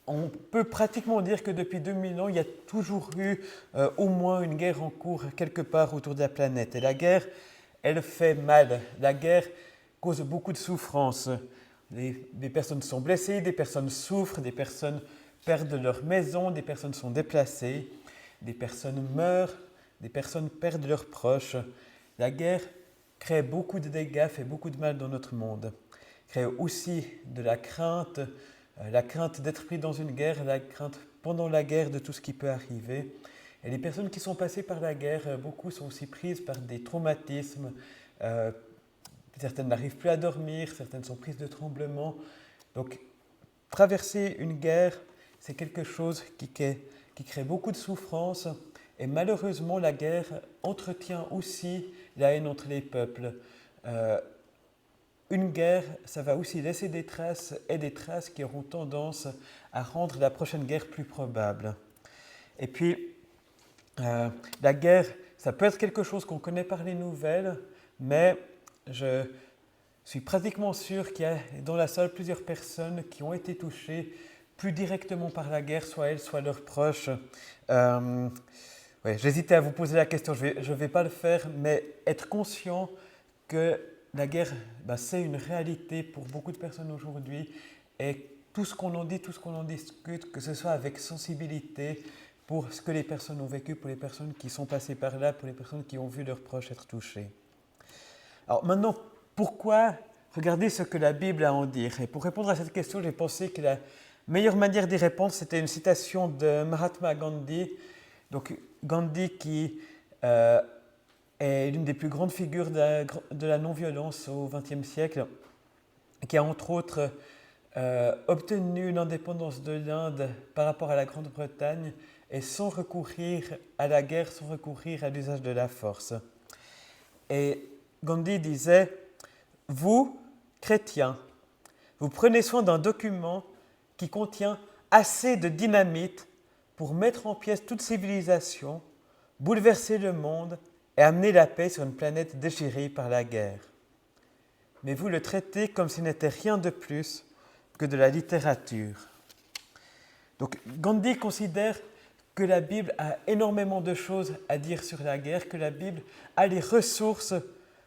On peut pratiquement dire que depuis 2000 ans, il y a toujours eu au moins une guerre en cours quelque part autour de la planète. Et la guerre, elle fait mal. La guerre cause beaucoup de souffrance. Des personnes sont blessées, des personnes souffrent, des personnes perdent leur maison, des personnes sont déplacées, des personnes meurent, des personnes perdent leurs proches. La guerre crée beaucoup de dégâts, fait beaucoup de mal dans notre monde. Crée aussi de la crainte d'être pris dans une guerre, la crainte pendant la guerre de tout ce qui peut arriver. Et les personnes qui sont passées par la guerre, beaucoup sont aussi prises par des traumatismes. Euh, Certaines n'arrivent plus à dormir, certaines sont prises de tremblements. Donc, traverser une guerre, c'est quelque chose qui crée beaucoup de souffrance. Et malheureusement, la guerre entretient aussi la haine entre les peuples. Euh, une guerre, ça va aussi laisser des traces et des traces qui auront tendance à rendre la prochaine guerre plus probable. Et puis, la guerre, ça peut être quelque chose qu'on connaît par les nouvelles, mais je suis pratiquement sûr qu'il y a dans la salle plusieurs personnes qui ont été touchées plus directement par la guerre, soit elles, soit leurs proches. Ouais, j'hésitais à vous poser la question, je ne vais pas le faire, mais être conscient que la guerre, c'est une réalité pour beaucoup de personnes aujourd'hui et tout ce qu'on en dit, tout ce qu'on en discute, que ce soit avec sensibilité pour ce que les personnes ont vécu, pour les personnes qui sont passées par là, pour les personnes qui ont vu leurs proches être touchés. Alors maintenant, pourquoi regarder ce que la Bible a à en dire? Et pour répondre à cette question, j'ai pensé que la meilleure manière d'y répondre, c'était une citation de Mahatma Gandhi. Donc Gandhi qui est l'une des plus grandes figures de la non-violence au XXe siècle, qui a entre autres obtenu l'indépendance de l'Inde par rapport à la Grande-Bretagne et sans recourir à la guerre, sans recourir à l'usage de la force. Et Gandhi disait, vous, chrétiens, vous prenez soin d'un document qui contient assez de dynamite pour mettre en pièces toute civilisation, bouleverser le monde et amener la paix sur une planète déchirée par la guerre. Mais vous le traitez comme s'il n'était rien de plus que de la littérature. Donc Gandhi considère que la Bible a énormément de choses à dire sur la guerre, que la Bible a les ressources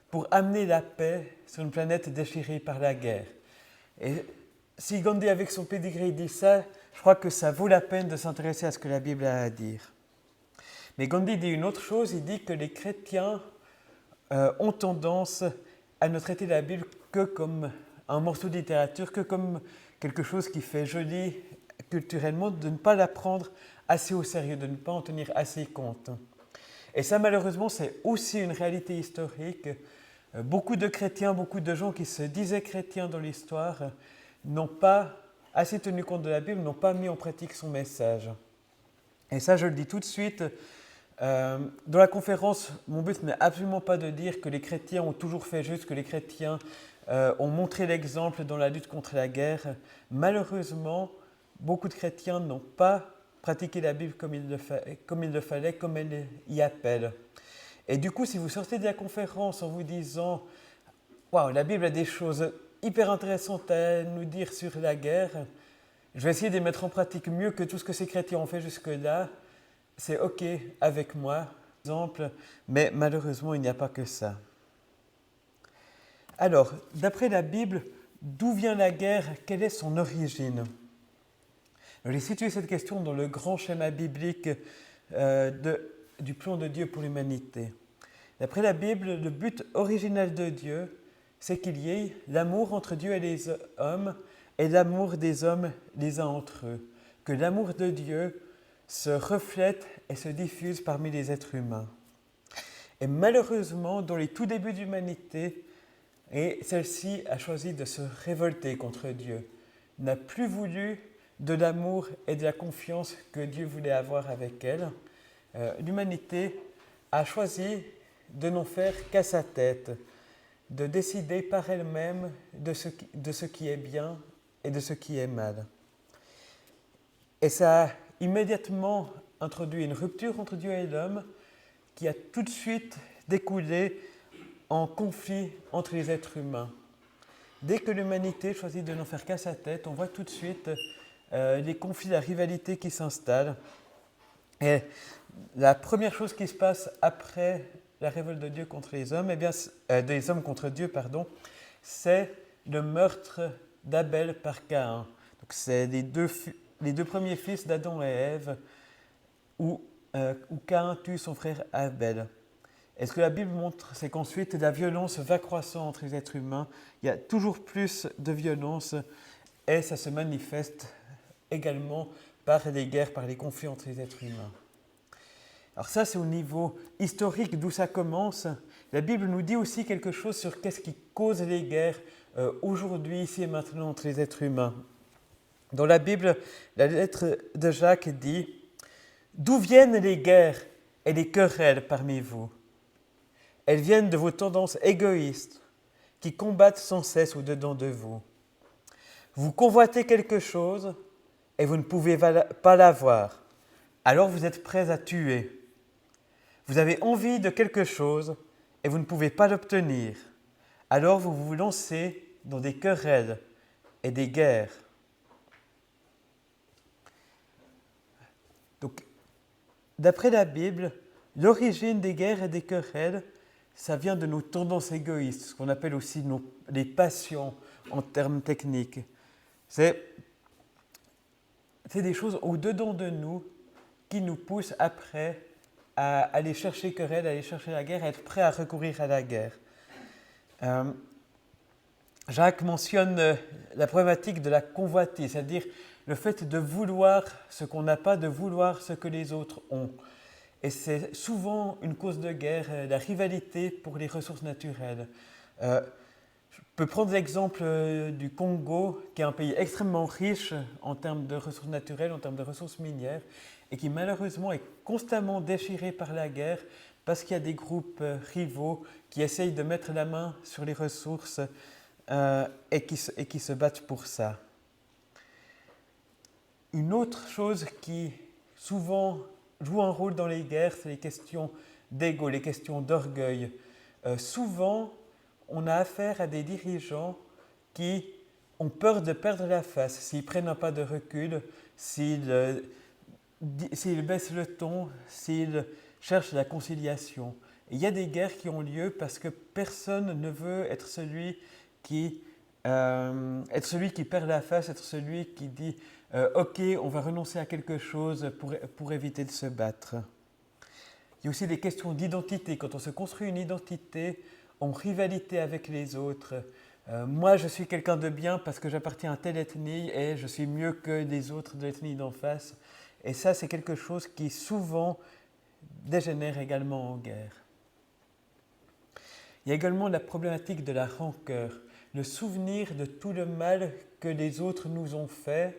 pour amener la paix sur une planète déchirée par la guerre. Et si Gandhi, avec son pédigré, dit ça, je crois que ça vaut la peine de s'intéresser à ce que la Bible a à dire. Mais Gandhi dit une autre chose, il dit que les chrétiens ont tendance à ne traiter la Bible que comme un morceau de littérature, que comme quelque chose qui fait joli culturellement, de ne pas la prendre assez au sérieux, de ne pas en tenir assez compte. Et ça, malheureusement, c'est aussi une réalité historique. Beaucoup de chrétiens, beaucoup de gens qui se disaient chrétiens dans l'histoire n'ont pas assez tenu compte de la Bible, n'ont pas mis en pratique son message. Et ça, je le dis tout de suite, dans la conférence, mon but n'est absolument pas de dire que les chrétiens ont toujours fait juste, que les chrétiens ont montré l'exemple dans la lutte contre la guerre. Malheureusement, beaucoup de chrétiens n'ont pas pratiqué la Bible comme il le fallait, comme elle y appelle. Et du coup, si vous sortez de la conférence en vous disant « Waouh, la Bible a des choses hyper intéressantes à nous dire sur la guerre, je vais essayer de les mettre en pratique mieux que tout ce que ces chrétiens ont fait jusque-là », c'est OK avec moi, par exemple, mais malheureusement, il n'y a pas que ça. Alors, d'après la Bible, d'où vient la guerre? Quelle est son origine? J'ai situé cette question dans le grand schéma biblique du plan de Dieu pour l'humanité. D'après la Bible, le but original de Dieu, c'est qu'il y ait l'amour entre Dieu et les hommes et l'amour des hommes les uns entre eux. Que l'amour de Dieu se reflète et se diffuse parmi les êtres humains. Et malheureusement, dans les tout débuts de l'humanité, celle-ci a choisi de se révolter contre Dieu, n'a plus voulu de l'amour et de la confiance que Dieu voulait avoir avec elle. L'humanité a choisi de n'en faire qu'à sa tête, de décider par elle-même de ce qui est bien et de ce qui est mal. Et ça a immédiatement introduit une rupture entre Dieu et l'homme qui a tout de suite découlé en conflit entre les êtres humains. Dès que l'humanité choisit de n'en faire qu'à sa tête, on voit tout de suite les conflits, la rivalité qui s'installe. Et la première chose qui se passe après la révolte de Dieu contre les hommes, des hommes contre Dieu, pardon, c'est le meurtre d'Abel par Caïn. Donc c'est les deux premiers fils d'Adam et Ève, où Caïn tue son frère Abel. Et ce que la Bible montre, c'est qu'ensuite la violence va croissant entre les êtres humains. Il y a toujours plus de violence et ça se manifeste également par les guerres, par les conflits entre les êtres humains. Alors ça, c'est au niveau historique d'où ça commence. La Bible nous dit aussi quelque chose sur qu'est-ce qui cause les guerres aujourd'hui, ici et maintenant, entre les êtres humains. Dans la Bible, la lettre de Jacques dit « D'où viennent les guerres et les querelles parmi vous ? Elles viennent de vos tendances égoïstes qui combattent sans cesse au-dedans de vous. Vous convoitez quelque chose et vous ne pouvez pas l'avoir. Alors vous êtes prêts à tuer. Vous avez envie de quelque chose et vous ne pouvez pas l'obtenir. Alors vous vous lancez dans des querelles et des guerres. » Donc, d'après la Bible, l'origine des guerres et des querelles, ça vient de nos tendances égoïstes, ce qu'on appelle aussi les passions en termes techniques. C'est des choses au-dedans de nous qui nous poussent après à aller chercher querelle, à aller chercher la guerre, à être prêt à recourir à la guerre. Jacques mentionne la problématique de la convoitise, c'est-à-dire le fait de vouloir ce qu'on n'a pas, de vouloir ce que les autres ont. Et c'est souvent une cause de guerre, la rivalité pour les ressources naturelles. Je peux prendre l'exemple du Congo, qui est un pays extrêmement riche en termes de ressources naturelles, en termes de ressources minières, et qui malheureusement est constamment déchiré par la guerre parce qu'il y a des groupes rivaux qui essayent de mettre la main sur les ressources et qui se battent pour ça. Une autre chose qui souvent joue un rôle dans les guerres, c'est les questions d'ego, les questions d'orgueil. Souvent, on a affaire à des dirigeants qui ont peur de perdre la face, s'ils prennent un pas de recul, s'ils baissent le ton, s'ils cherchent la conciliation. Et il y a des guerres qui ont lieu parce que personne ne veut être celui qui perd la face, être celui qui dit ok, on va renoncer à quelque chose pour éviter de se battre. Il y a aussi des questions d'identité. Quand on se construit une identité en rivalité avec les autres, moi je suis quelqu'un de bien parce que j'appartiens à telle ethnie et je suis mieux que les autres de l'ethnie d'en face. Et ça, c'est quelque chose qui souvent dégénère également en guerre. Il y a également la problématique de la rancœur, le souvenir de tout le mal que les autres nous ont fait,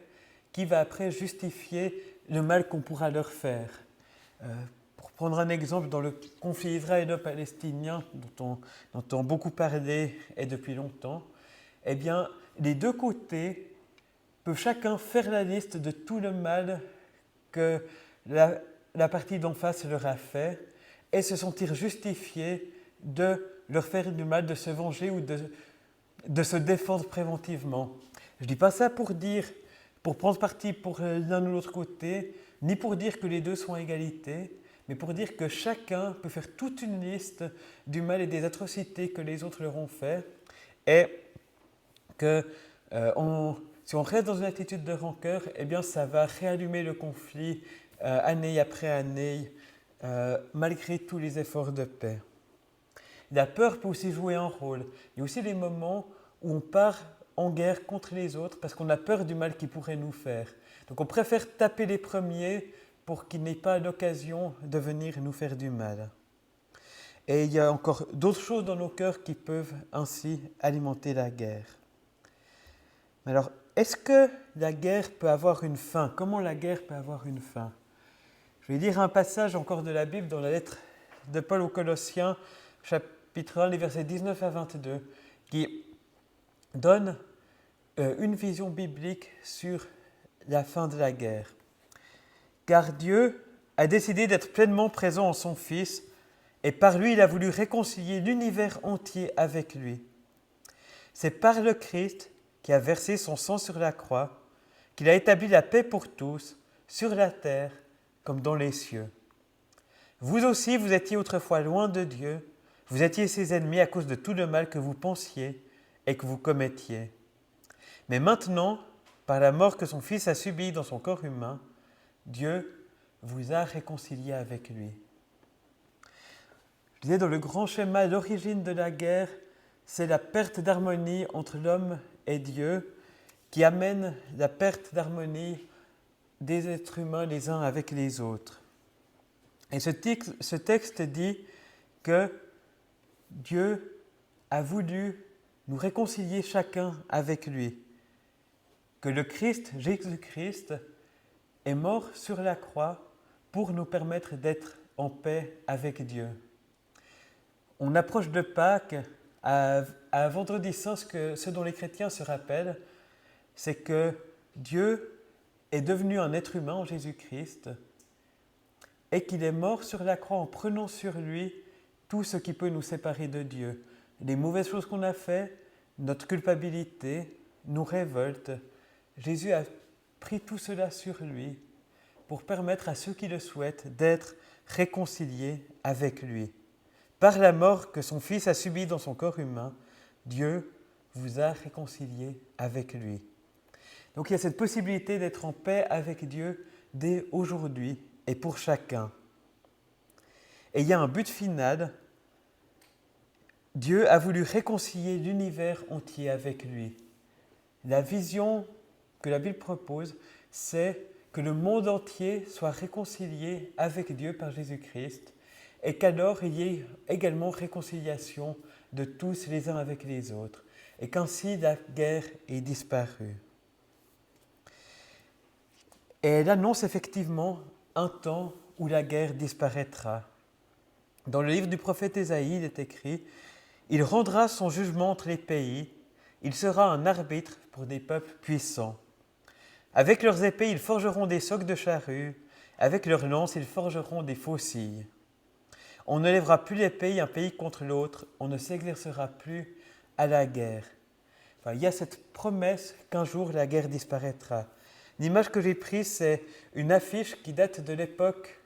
qui va après justifier le mal qu'on pourra leur faire. Pour prendre un exemple, dans le conflit israélo-palestinien, dont on entend beaucoup parler et depuis longtemps, eh bien, les deux côtés peuvent chacun faire la liste de tout le mal que la partie d'en face leur a fait et se sentir justifiés de leur faire du mal, de se venger ou de se défendre préventivement. Je ne dis pas ça pour prendre parti pour l'un ou l'autre côté, ni pour dire que les deux sont à égalité, mais pour dire que chacun peut faire toute une liste du mal et des atrocités que les autres leur ont fait, et que si on reste dans une attitude de rancœur, eh bien ça va réallumer le conflit année après année, malgré tous les efforts de paix. La peur peut aussi jouer un rôle. Il y a aussi des moments où on part en guerre contre les autres parce qu'on a peur du mal qu'ils pourraient nous faire. Donc on préfère taper les premiers pour qu'ils n'aient pas l'occasion de venir nous faire du mal. Et il y a encore d'autres choses dans nos cœurs qui peuvent ainsi alimenter la guerre. Alors, est-ce que la guerre peut avoir une fin ? Comment la guerre peut avoir une fin ? Je vais lire un passage encore de la Bible dans la lettre de Paul aux Colossiens, chapitre 1, les versets 19 à 22, qui donne une vision biblique sur la fin de la guerre. Car Dieu a décidé d'être pleinement présent en son Fils et par lui il a voulu réconcilier l'univers entier avec lui. C'est par le Christ qui a versé son sang sur la croix qu'il a établi la paix pour tous, sur la terre comme dans les cieux. Vous aussi, vous étiez autrefois loin de Dieu, vous étiez ses ennemis à cause de tout le mal que vous pensiez et que vous commettiez. Mais maintenant, par la mort que son Fils a subie dans son corps humain, Dieu vous a réconcilié avec lui. Je disais, dans le grand schéma, l'origine de la guerre, c'est la perte d'harmonie entre l'homme et Dieu qui amène la perte d'harmonie des êtres humains les uns avec les autres. Et ce texte dit que Dieu a voulu nous réconcilier chacun avec lui, que le Christ, Jésus-Christ, est mort sur la croix pour nous permettre d'être en paix avec Dieu. On approche de Pâques, à Vendredi Saint, ce dont les chrétiens se rappellent, c'est que Dieu est devenu un être humain en Jésus-Christ et qu'il est mort sur la croix en prenant sur lui tout ce qui peut nous séparer de Dieu. Les mauvaises choses qu'on a faites, notre culpabilité, nos révoltes. Jésus a pris tout cela sur lui pour permettre à ceux qui le souhaitent d'être réconciliés avec lui. Par la mort que son Fils a subie dans son corps humain, Dieu vous a réconciliés avec lui. Donc il y a cette possibilité d'être en paix avec Dieu dès aujourd'hui et pour chacun. Et il y a un but final. Dieu a voulu réconcilier l'univers entier avec lui. La vision que la Bible propose, c'est que le monde entier soit réconcilié avec Dieu par Jésus-Christ et qu'alors il y ait également réconciliation de tous les uns avec les autres et qu'ainsi la guerre ait disparu. Et elle annonce effectivement un temps où la guerre disparaîtra. Dans le livre du prophète Ésaïe, il est écrit « Il rendra son jugement entre les pays, il sera un arbitre pour des peuples puissants. Avec leurs épées, ils forgeront des socs de charrues, avec leurs lances, ils forgeront des faucilles. On ne lèvera plus l'épée un pays contre l'autre, on ne s'exercera plus à la guerre. » Enfin, il y a cette promesse qu'un jour la guerre disparaîtra. L'image que j'ai prise, c'est une affiche qui date de l'époque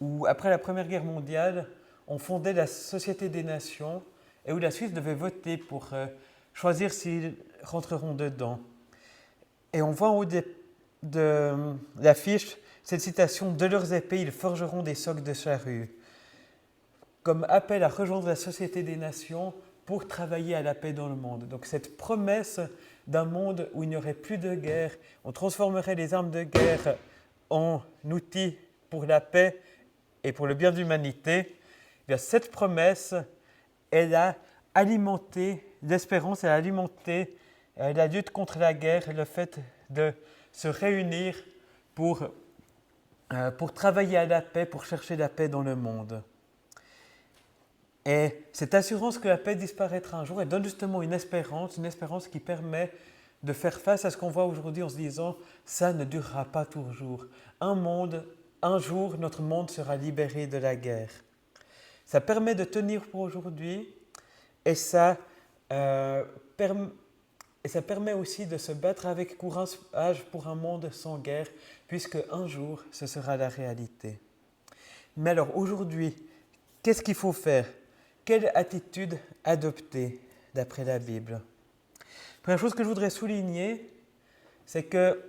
où, après la Première Guerre mondiale, on fondait la Société des Nations et où la Suisse devait voter pour choisir s'ils rentreront dedans. Et on voit en haut de l'affiche cette citation « De leurs épées, ils forgeront des socs de charrues », comme appel à rejoindre la Société des Nations pour travailler à la paix dans le monde. Donc cette promesse d'un monde où il n'y aurait plus de guerre, on transformerait les armes de guerre en outils pour la paix et pour le bien de l'humanité, eh bien, cette promesse, elle a alimenté l'espérance, elle a alimenté la lutte contre la guerre, le fait de se réunir pour travailler à la paix, pour chercher la paix dans le monde. Et cette assurance que la paix disparaîtra un jour, elle donne justement une espérance qui permet de faire face à ce qu'on voit aujourd'hui en se disant « ça ne durera pas toujours. Un jour, notre monde sera libéré de la guerre. » Ça permet de tenir pour aujourd'hui et ça permet aussi de se battre avec courage pour un monde sans guerre, puisque un jour, ce sera la réalité. Mais alors aujourd'hui, qu'est-ce qu'il faut faire ? Quelle attitude adopter d'après la Bible ? La première chose que je voudrais souligner, c'est que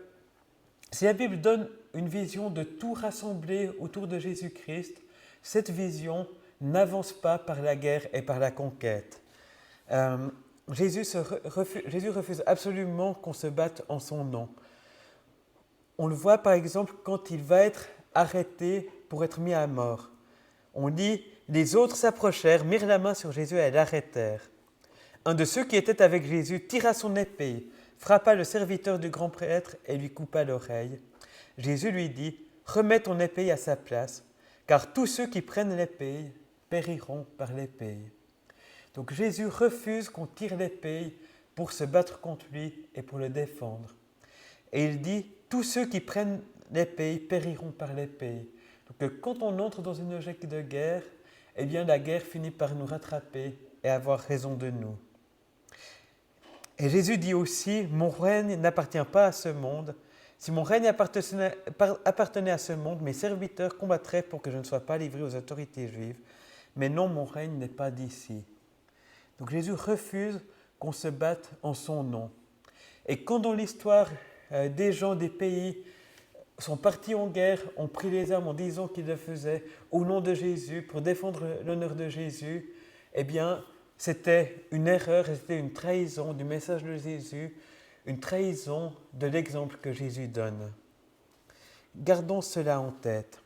si la Bible donne une vision de tout rassembler autour de Jésus-Christ, cette vision n'avance pas par la guerre et par la conquête. Jésus refuse absolument qu'on se batte en son nom. On le voit par exemple quand il va être arrêté pour être mis à mort. On dit « Les autres s'approchèrent, mirent la main sur Jésus et l'arrêtèrent. Un de ceux qui étaient avec Jésus tira son épée, frappa le serviteur du grand prêtre et lui coupa l'oreille. Jésus lui dit « Remets ton épée à sa place, car tous ceux qui prennent l'épée périront par l'épée. » Donc Jésus refuse qu'on tire l'épée pour se battre contre lui et pour le défendre. Et il dit « Tous ceux qui prennent l'épée périront par l'épée. » Donc quand on entre dans une logique de guerre, eh bien la guerre finit par nous rattraper et avoir raison de nous. Et Jésus dit aussi « Mon règne n'appartient pas à ce monde. Si mon règne appartenait à ce monde, mes serviteurs combattraient pour que je ne sois pas livré aux autorités juives. Mais non, mon règne n'est pas d'ici. Donc Jésus refuse qu'on se batte en son nom. Et quand dans l'histoire, des gens, des pays sont partis en guerre, ont pris les armes en disant qu'ils le faisaient au nom de Jésus, pour défendre l'honneur de Jésus, eh bien, c'était une erreur, c'était une trahison du message de Jésus, une trahison de l'exemple que Jésus donne. Gardons cela en tête.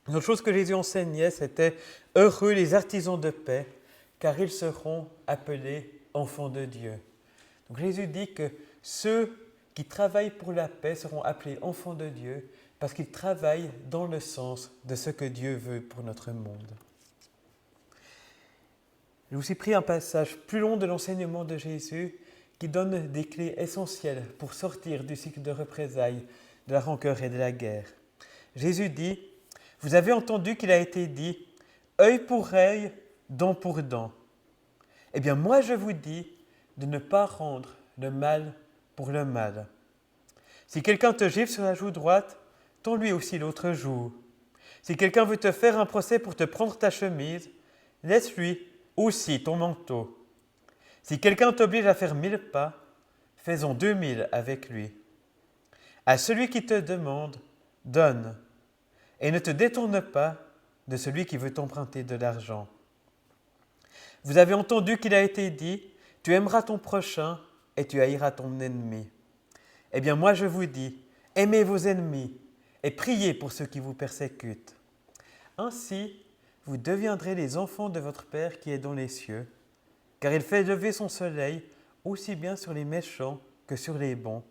Une autre chose que Jésus enseignait, c'était « Heureux les artisans de paix, car ils seront appelés enfants de Dieu ». Donc Jésus dit que ceux qui travaillent pour la paix seront appelés enfants de Dieu parce qu'ils travaillent dans le sens de ce que Dieu veut pour notre monde. J'ai aussi pris un passage plus long de l'enseignement de Jésus qui donne des clés essentielles pour sortir du cycle de représailles, de la rancœur et de la guerre. Jésus dit « Vous avez entendu qu'il a été dit « œil pour œil, dent pour dent ». Eh bien, moi je vous dis de ne pas rendre le mal pour le mal. Si quelqu'un te gifle sur la joue droite, tends-lui aussi l'autre joue. Si quelqu'un veut te faire un procès pour te prendre ta chemise, laisse-lui aussi ton manteau. Si quelqu'un t'oblige à faire 1000 pas, fais-en 2000 avec lui. À celui qui te demande, donne, et ne te détourne pas de celui qui veut t'emprunter de l'argent. Vous avez entendu qu'il a été dit, tu aimeras ton prochain et tu haïras ton ennemi. Eh bien moi je vous dis, aimez vos ennemis et priez pour ceux qui vous persécutent. Ainsi, vous deviendrez les enfants de votre Père qui est dans les cieux, car il fait lever son soleil aussi bien sur les méchants que sur les bons,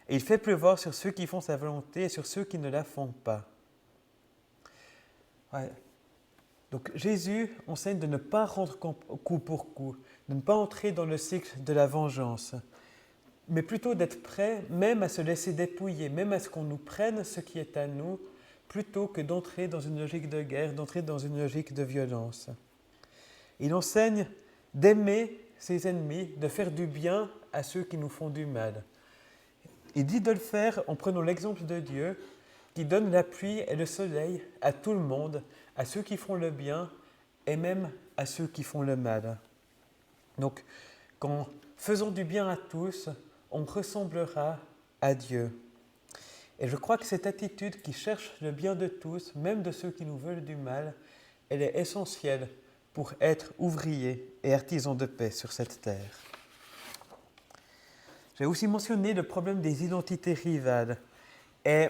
et il fait pleuvoir sur ceux qui font sa volonté et sur ceux qui ne la font pas. Ouais. Donc Jésus enseigne de ne pas rendre coup pour coup, de ne pas entrer dans le cycle de la vengeance, mais plutôt d'être prêt même à se laisser dépouiller, même à ce qu'on nous prenne ce qui est à nous, plutôt que d'entrer dans une logique de guerre, d'entrer dans une logique de violence. Il enseigne d'aimer ses ennemis, de faire du bien à ceux qui nous font du mal. Il dit de le faire en prenant l'exemple de Dieu, qui donne la pluie et le soleil à tout le monde, à ceux qui font le bien et même à ceux qui font le mal. Donc, qu'en faisant du bien à tous, on ressemblera à Dieu. Et je crois que cette attitude qui cherche le bien de tous, même de ceux qui nous veulent du mal, elle est essentielle pour être ouvrier et artisan de paix sur cette terre. J'ai aussi mentionné le problème des identités rivales. Et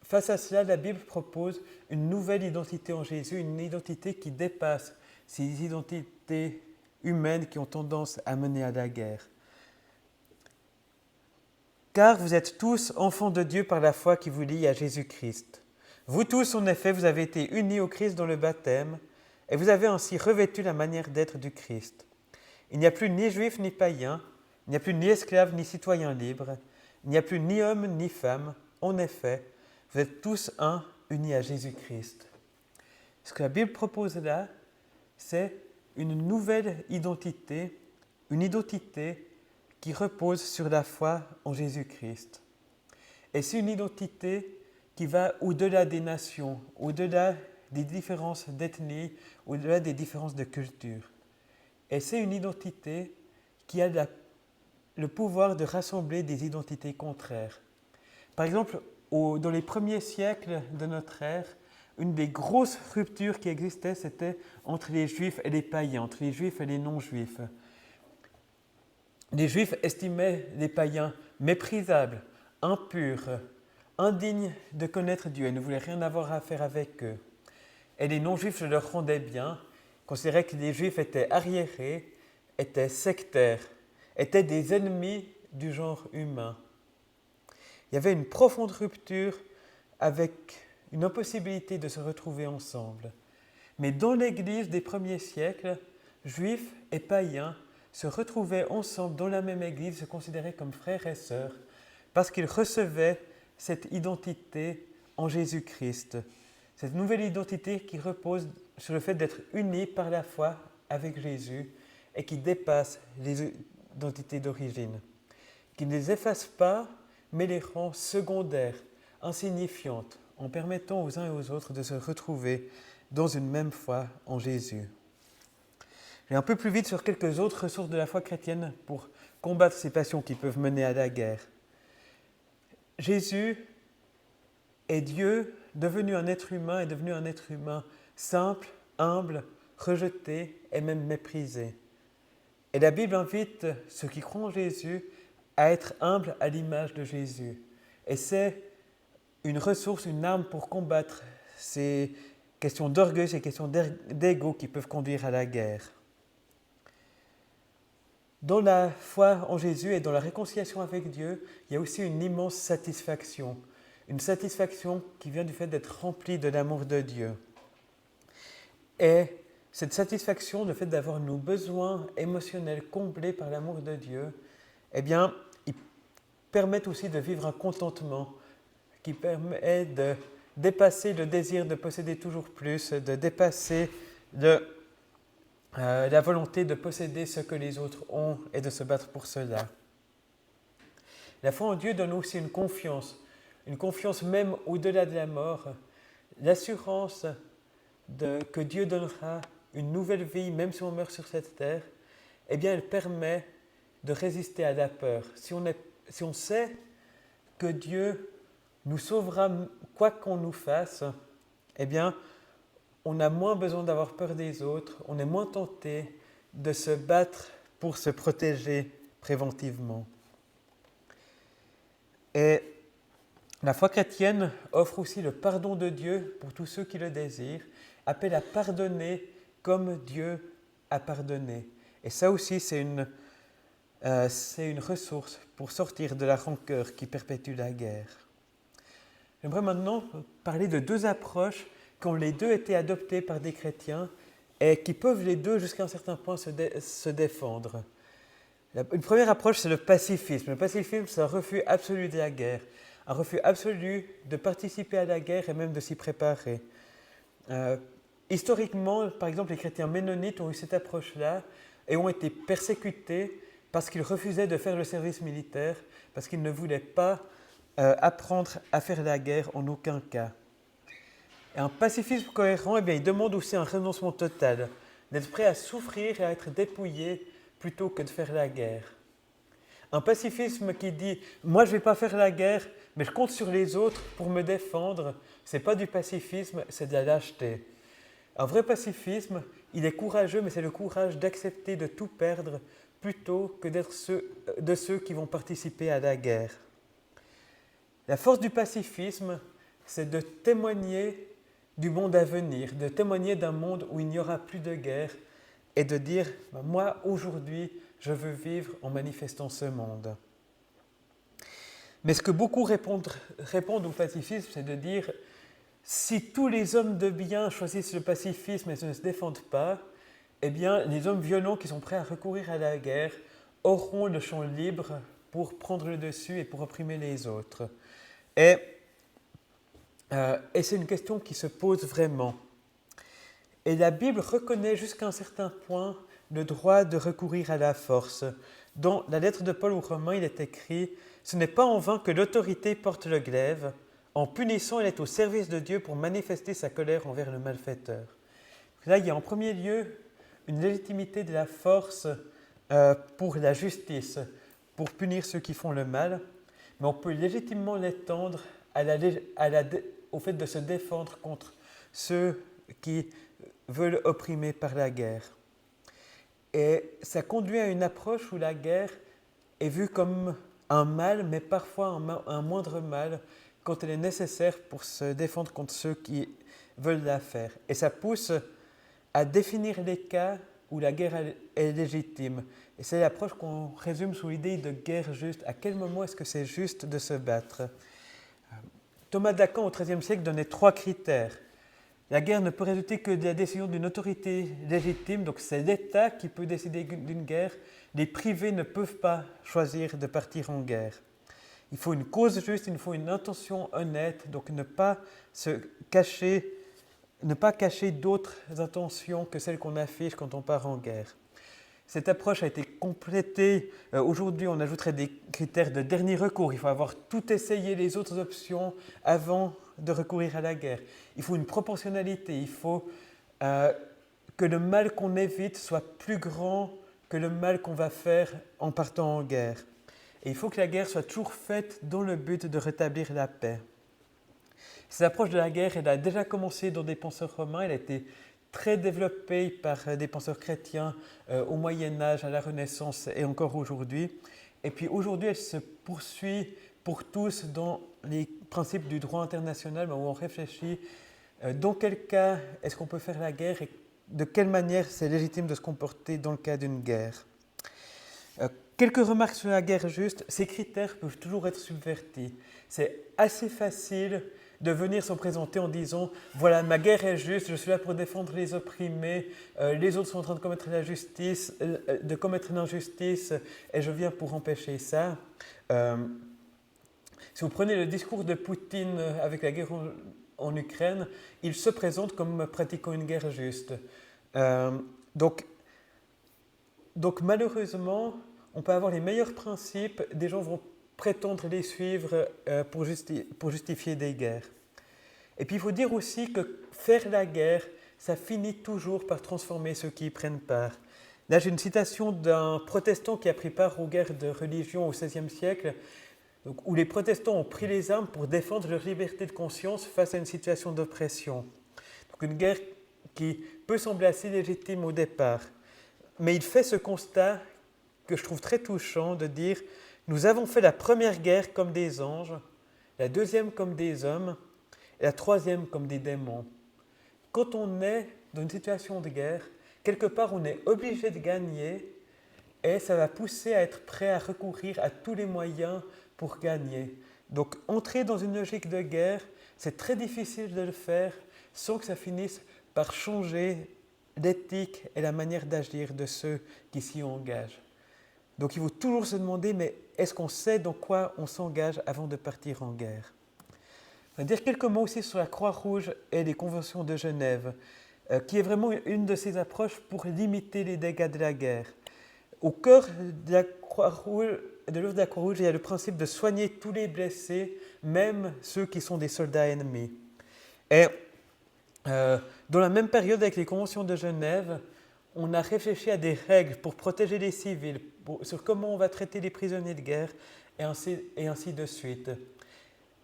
face à cela, la Bible propose une nouvelle identité en Jésus, une identité qui dépasse ces identités humaines qui ont tendance à mener à la guerre. Car vous êtes tous enfants de Dieu par la foi qui vous lie à Jésus-Christ. Vous tous, en effet, vous avez été unis au Christ dans le baptême, et vous avez ainsi revêtu la manière d'être du Christ. Il n'y a plus ni juif ni païen, il n'y a plus ni esclave ni citoyen libre, il n'y a plus ni homme ni femme. En effet, vous êtes tous un, unis à Jésus-Christ. Ce que la Bible propose là, c'est une nouvelle identité, une identité qui repose sur la foi en Jésus-Christ. Et c'est une identité qui va au-delà des nations, au-delà des différences d'ethnie, au-delà des différences de culture. Et c'est une identité qui a le pouvoir de rassembler des identités contraires. Par exemple, dans les premiers siècles de notre ère, une des grosses ruptures qui existait, c'était entre les juifs et les païens, entre les juifs et les non-juifs. Les juifs estimaient les païens méprisables, impurs, indignes de connaître Dieu et ne voulaient rien avoir à faire avec eux. Et les non-juifs, je leur rendais bien, considéraient que les juifs étaient arriérés, étaient sectaires, étaient des ennemis du genre humain. Il y avait une profonde rupture avec une impossibilité de se retrouver ensemble. Mais dans l'Église des premiers siècles, juifs et païens se retrouvaient ensemble dans la même Église, se considéraient comme frères et sœurs, parce qu'ils recevaient cette identité en Jésus-Christ. Cette nouvelle identité qui repose sur le fait d'être unis par la foi avec Jésus et qui dépasse les identités d'origine. Qui ne les efface pas, mais les rend secondaires, insignifiantes, en permettant aux uns et aux autres de se retrouver dans une même foi en Jésus. Je vais un peu plus vite sur quelques autres ressources de la foi chrétienne pour combattre ces passions qui peuvent mener à la guerre. Jésus est Dieu, devenu un être humain, est devenu un être humain simple, humble, rejeté et même méprisé. Et la Bible invite ceux qui croient en Jésus à être humbles à l'image de Jésus. Et c'est une ressource, une arme pour combattre ces questions d'orgueil, ces questions d'ego qui peuvent conduire à la guerre. Dans la foi en Jésus et dans la réconciliation avec Dieu, il y a aussi une immense satisfaction. Une satisfaction qui vient du fait d'être rempli de l'amour de Dieu. Et cette satisfaction, le fait d'avoir nos besoins émotionnels comblés par l'amour de Dieu, eh bien, ils permettent aussi de vivre un contentement qui permet de dépasser le désir de posséder toujours plus, de dépasser la volonté de posséder ce que les autres ont et de se battre pour cela. La foi en Dieu donne aussi une confiance même au-delà de la mort, l'assurance que Dieu donnera une nouvelle vie, même si on meurt sur cette terre, eh bien elle permet de résister à la peur. Si on sait que Dieu nous sauvera quoi qu'on nous fasse, eh bien on a moins besoin d'avoir peur des autres, on est moins tenté de se battre pour se protéger préventivement. Et la foi chrétienne offre aussi le pardon de Dieu pour tous ceux qui le désirent, appelle à pardonner comme Dieu a pardonné. Et ça aussi, c'est une ressource pour sortir de la rancœur qui perpétue la guerre. J'aimerais maintenant parler de deux approches qui ont les deux été adoptées par des chrétiens et qui peuvent les deux, jusqu'à un certain point, se défendre. Une première approche, c'est le pacifisme. Le pacifisme, c'est un refus absolu de la guerre, un refus absolu de participer à la guerre et même de s'y préparer. Historiquement, par exemple, les chrétiens ménonites ont eu cette approche-là et ont été persécutés parce qu'ils refusaient de faire le service militaire, parce qu'ils ne voulaient pas apprendre à faire la guerre en aucun cas. Et un pacifisme cohérent, eh bien, il demande aussi un renoncement total, d'être prêt à souffrir et à être dépouillé plutôt que de faire la guerre. Un pacifisme qui dit « moi je ne vais pas faire la guerre, mais je compte sur les autres pour me défendre », ce n'est pas du pacifisme, c'est de la lâcheté. Un vrai pacifisme, il est courageux, mais c'est le courage d'accepter de tout perdre plutôt que d'être de ceux qui vont participer à la guerre. La force du pacifisme, c'est de témoigner du monde à venir, de témoigner d'un monde où il n'y aura plus de guerre et de dire « moi, aujourd'hui, je veux vivre en manifestant ce monde ». Mais ce que beaucoup répondent au pacifisme, c'est de dire « si tous les hommes de bien choisissent le pacifisme et ne se défendent pas, eh bien, les hommes violents qui sont prêts à recourir à la guerre auront le champ libre pour prendre le dessus et pour opprimer les autres. » Et c'est une question qui se pose vraiment. Et la Bible reconnaît jusqu'à un certain point le droit de recourir à la force. Dans la lettre de Paul aux Romains, il est écrit « Ce n'est pas en vain que l'autorité porte le glaive. En punissant, elle est au service de Dieu pour manifester sa colère envers le malfaiteur. » Là, il y a en premier lieu une légitimité de la force pour la justice, pour punir ceux qui font le mal, mais on peut légitimement l'étendre au fait de se défendre contre ceux qui veulent opprimer par la guerre. Et ça conduit à une approche où la guerre est vue comme un mal, mais parfois un moindre mal, quand elle est nécessaire pour se défendre contre ceux qui veulent la faire. Et ça pousse à définir les cas où la guerre est légitime. Et c'est l'approche qu'on résume sous l'idée de guerre juste. À quel moment est-ce que c'est juste de se battre ? Thomas d'Aquin, au XIIIe siècle, donnait 3 critères. La guerre ne peut résulter que de la décision d'une autorité légitime, donc c'est l'État qui peut décider d'une guerre. Les privés ne peuvent pas choisir de partir en guerre. Il faut une cause juste, il faut une intention honnête, donc ne pas cacher d'autres intentions que celles qu'on affiche quand on part en guerre. cette approche a été complétée. Aujourd'hui, on ajouterait des critères de dernier recours. Il faut avoir tout essayé les autres options avant de recourir à la guerre. Il faut une proportionnalité. Il faut que le mal qu'on évite soit plus grand que le mal qu'on va faire en partant en guerre. Et il faut que la guerre soit toujours faite dans le but de rétablir la paix. Cette approche de la guerre, elle a déjà commencé dans des penseurs romains, elle a été très développée par des penseurs chrétiens au Moyen-Âge, à la Renaissance et encore aujourd'hui. Et puis aujourd'hui, elle se poursuit pour tous dans les principes du droit international où on réfléchit dans quel cas est-ce qu'on peut faire la guerre et de quelle manière c'est légitime de se comporter dans le cas d'une guerre. Quelques remarques sur la guerre juste, ces critères peuvent toujours être subvertis. C'est assez facile de venir se présenter en disant « Voilà, ma guerre est juste, je suis là pour défendre les opprimés, les autres sont en train de commettre une injustice et je viens pour empêcher ça. » Si vous prenez le discours de Poutine avec la guerre en Ukraine, il se présente comme pratiquant une guerre juste. Donc malheureusement, on peut avoir les meilleurs principes, des gens vont prétendre les suivre pour justifier des guerres. Et puis il faut dire aussi que faire la guerre, ça finit toujours par transformer ceux qui y prennent part. Là, j'ai une citation d'un protestant qui a pris part aux guerres de religion au XVIe siècle, où les protestants ont pris les armes pour défendre leur liberté de conscience face à une situation d'oppression. Donc une guerre qui peut sembler assez légitime au départ. Mais il fait ce constat que je trouve très touchant de dire « Nous avons fait la première guerre comme des anges, la deuxième comme des hommes, et la troisième comme des démons. » Quand on est dans une situation de guerre, quelque part on est obligé de gagner et ça va pousser à être prêt à recourir à tous les moyens pour gagner. Donc entrer dans une logique de guerre, c'est très difficile de le faire sans que ça finisse par changer l'éthique et la manière d'agir de ceux qui s'y engagent. Donc il faut toujours se demander, mais est-ce qu'on sait dans quoi on s'engage avant de partir en guerre ? Je vais dire quelques mots aussi sur la Croix-Rouge et les conventions de Genève, qui est vraiment une de ces approches pour limiter les dégâts de la guerre. Au cœur de la Croix-Rouge, de l'œuvre de la Croix-Rouge, il y a le principe de soigner tous les blessés, même ceux qui sont des soldats ennemis. Et dans la même période avec les conventions de Genève, on a réfléchi à des règles pour protéger les civils, sur comment on va traiter les prisonniers de guerre, et ainsi de suite.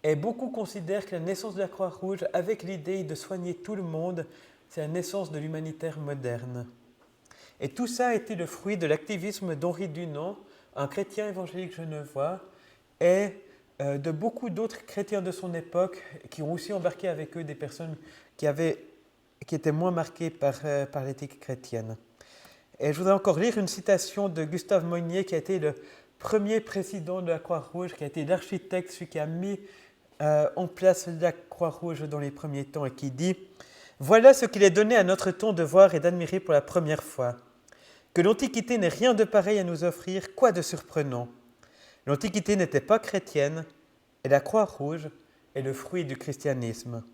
Et beaucoup considèrent que la naissance de la Croix-Rouge, avec l'idée de soigner tout le monde, c'est la naissance de l'humanitaire moderne. Et tout ça a été le fruit de l'activisme d'Henri Dunant, un chrétien évangélique genevois, et de beaucoup d'autres chrétiens de son époque qui ont aussi embarqué avec eux des personnes qui étaient moins marquées par l'éthique chrétienne. Et je voudrais encore lire une citation de Gustave Monnier, qui a été le premier président de la Croix-Rouge, qui a été l'architecte, celui qui a mis en place la Croix-Rouge dans les premiers temps, et qui dit « Voilà ce qu'il est donné à notre temps de voir et d'admirer pour la première fois. Que l'Antiquité n'ait rien de pareil à nous offrir, quoi de surprenant. L'Antiquité n'était pas chrétienne, et la Croix-Rouge est le fruit du christianisme.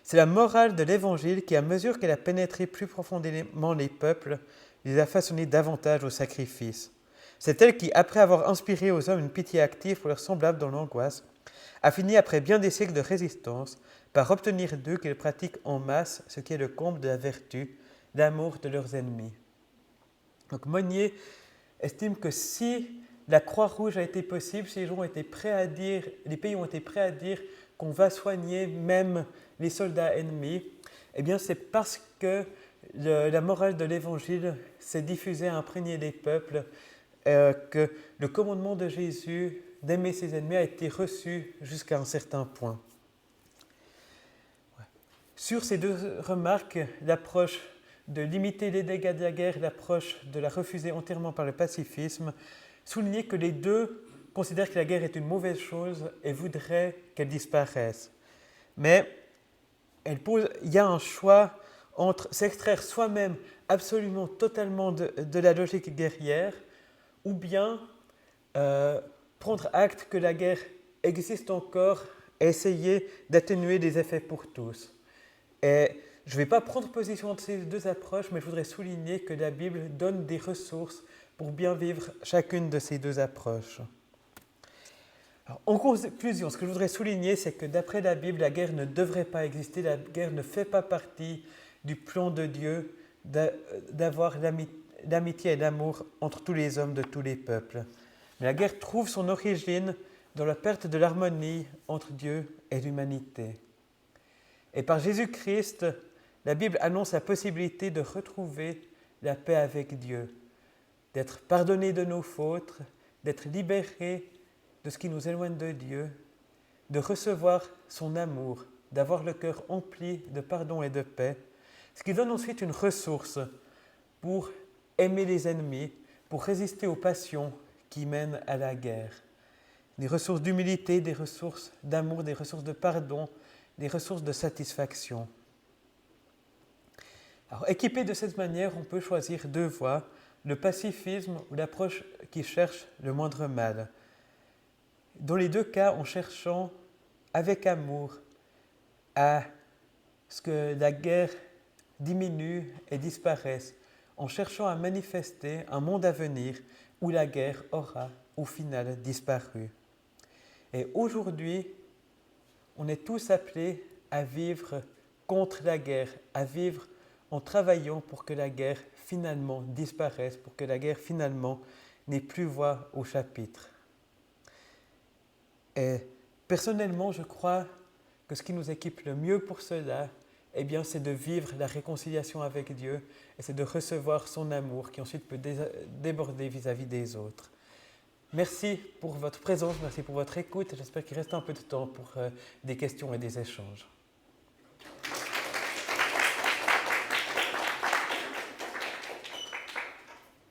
C'est la morale de l'Évangile qui, à mesure qu'elle a pénétré plus profondément les peuples, les a façonnés davantage au sacrifice. C'est elle qui, après avoir inspiré aux hommes une pitié active pour leurs semblables dans l'angoisse, a fini, après bien des siècles de résistance, par obtenir d'eux qu'ils pratiquent en masse ce qui est le comble de la vertu, l'amour de leurs ennemis. » Donc Monnier estime que si la Croix-Rouge a été possible, si les pays ont été prêts à dire qu'on va soigner même les soldats ennemis, eh bien c'est parce que la morale de l'Évangile s'est diffusée, a imprégné les peuples, que le commandement de Jésus d'aimer ses ennemis a été reçu jusqu'à un certain point. Ouais. Sur ces deux remarques, l'approche de limiter les dégâts de la guerre, l'approche de la refuser entièrement par le pacifisme, souligner que les deux considèrent que la guerre est une mauvaise chose et voudraient qu'elle disparaisse. Mais il y a un choix entre s'extraire soi-même absolument totalement de la logique guerrière ou bien prendre acte que la guerre existe encore et essayer d'atténuer les effets pour tous. Et Je ne vais pas prendre position entre ces deux approches, mais je voudrais souligner que la Bible donne des ressources pour bien vivre chacune de ces deux approches. Alors, en conclusion, ce que je voudrais souligner, c'est que d'après la Bible, la guerre ne devrait pas exister, la guerre ne fait pas partie du plan de Dieu d'avoir l'amitié et l'amour entre tous les hommes de tous les peuples. Mais la guerre trouve son origine dans la perte de l'harmonie entre Dieu et l'humanité. Et par Jésus-Christ, la Bible annonce la possibilité de retrouver la paix avec Dieu, d'être pardonné de nos fautes, d'être libéré de ce qui nous éloigne de Dieu, de recevoir son amour, d'avoir le cœur empli de pardon et de paix, ce qui donne ensuite une ressource pour aimer les ennemis, pour résister aux passions qui mènent à la guerre. Des ressources d'humilité, des ressources d'amour, des ressources de pardon, des ressources de satisfaction. Alors, équipé de cette manière, on peut choisir deux voies, le pacifisme ou l'approche qui cherche le moindre mal. Dans les deux cas, en cherchant avec amour à ce que la guerre diminue et disparaisse, en cherchant à manifester un monde à venir où la guerre aura au final disparu. Et aujourd'hui, on est tous appelés à vivre contre la guerre, à vivre en travaillant pour que la guerre finalement disparaisse, pour que la guerre finalement n'ait plus voix au chapitre. Et personnellement, je crois que ce qui nous équipe le mieux pour cela, eh bien, c'est de vivre la réconciliation avec Dieu et c'est de recevoir son amour qui ensuite peut déborder vis-à-vis des autres. Merci pour votre présence, merci pour votre écoute. J'espère qu'il reste un peu de temps pour des questions et des échanges.